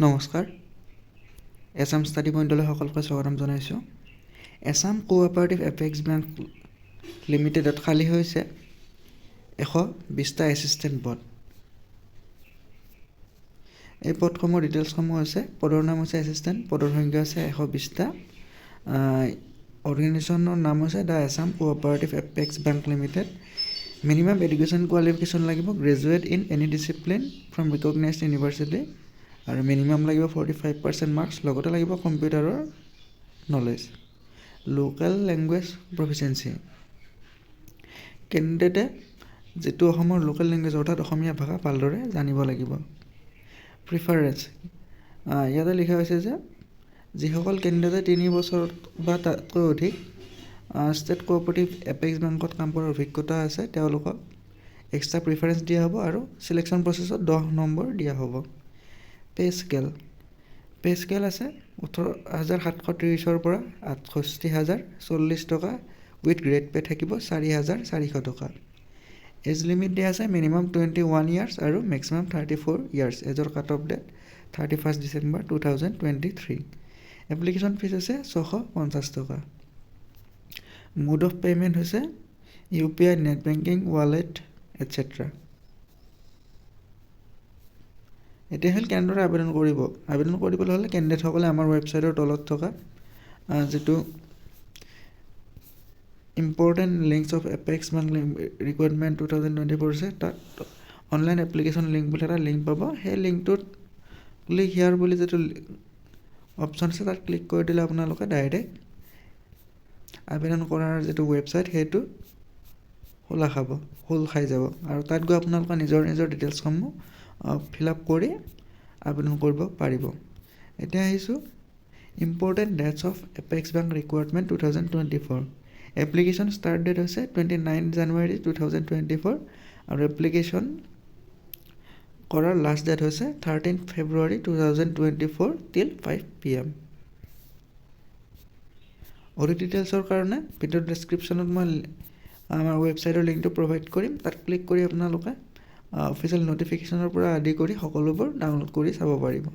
নমস্কাৰ এছাম ষ্টাডি পইণ্টলৈ সকলোকে স্বাগতম জনাইছোঁ এছাম Co-Operative এপেক্স বেংক লিমিটেডত খালী হৈছে 120টা এছিষ্টেণ্ট পদ এই পদসমূহৰ ডিটেইলছসমূহ আছে পদৰ নাম হৈছে এছিষ্টেণ্ট পদৰ সংখ্যা আছে 120টা অৰ্গেনাইজেশ্যনৰ নাম হৈছে the Assam Co-Operative apex bank limited minimum education qualification লাগিব graduate in any discipline from recognised university আৰু মিনিমাম লাগিব 45% মাৰ্কছ লগতে লাগিব কম্পিউটাৰৰ নলেজ লোকেল লেংগুৱেজ প্ৰফিচিয়েঞ্চি কেণ্ডিডেটে যিটো অসমৰ লোকেল লেংগুৱেজ অৰ্থাৎ অসমীয়া ভাষা ভালদৰে জানিব লাগিব প্ৰিফাৰেঞ্চ ইয়াতে লিখা হৈছে যে যিসকল কেণ্ডিডেটে 3 বছৰ বা তাতকৈ অধিক ষ্টেট কোঅপাৰেটিভ এপেক্স বেংকত কাম কৰাৰ অভিজ্ঞতা আছে তেওঁলোকক এক্সট্ৰা প্ৰিফাৰেঞ্চ দিয়া হ'ব আৰু চিলেকশ্যন প্ৰচেছত 10 নম্বৰ দিয়া হ'ব পে স্কেল আছে 18,730 পৰা 68,040 টকা উইথ গ্ৰেড পে থাকিব 4,400 টকা এজ লিমিট দিয়া আছে মিনিমাম 21 ইয়াৰ্ছ আৰু মেক্সিমাম 34 ইয়াৰ্ছ এজৰ cut off date 31 December 2023 application fees আছে 650 টকা মোড অফ পে'মেণ্ট হৈছে UPI net banking wallet etcetera এতিয়া হ'ল কেনেদৰে আবেদন কৰিবলৈ হ'লে কেণ্ডিডেটসকলে আমাৰ ৱেবছাইটৰ তলত থকা যিটো important links of apex bank recruitment 2024 আছে তাত অনলাইন এপ্লিকেশ্যন লিংক বুলি এটা লিংক পাব সেই লিংকটোত ক্লিক হিয়াৰ বুলি যিটো অপশ্যন আছে তাত ক্লিক কৰি দিলে আপোনালোকে ডাইৰেক্ট আবেদন কৰাৰ যিটো ৱেবছাইট সেইটো খোল খাই যাব আৰু তাত গৈ আপোনালোকে নিজৰ ডিটেইলছসমূহ ফিল আপ কৰি আবেদন কৰিব পাৰিব এতিয়া আহিছোঁ important dates of apex bank recruitment 2024 application start date হৈছে 29 জানুৱাৰী 2024 আৰু এপ্লিকেশ্যন কৰাৰ লাষ্ট ডেট হৈছে 13 ফেব্ৰুৱাৰী 2024 till 5 PM অধিক ডিটেইলছৰ কাৰণে ভিডিঅ'ৰ ডেছক্ৰিপশ্যনত মই আমাৰ ৱেবছাইটৰ লিংকটো প্ৰভাইড কৰিম তাত ক্লিক কৰি আপোনালোকে অফিচিয়েল ন'টিফিকেশ্যনৰ পৰা আদি কৰি সকলোবোৰ ডাউনলোড কৰি চাব পাৰিব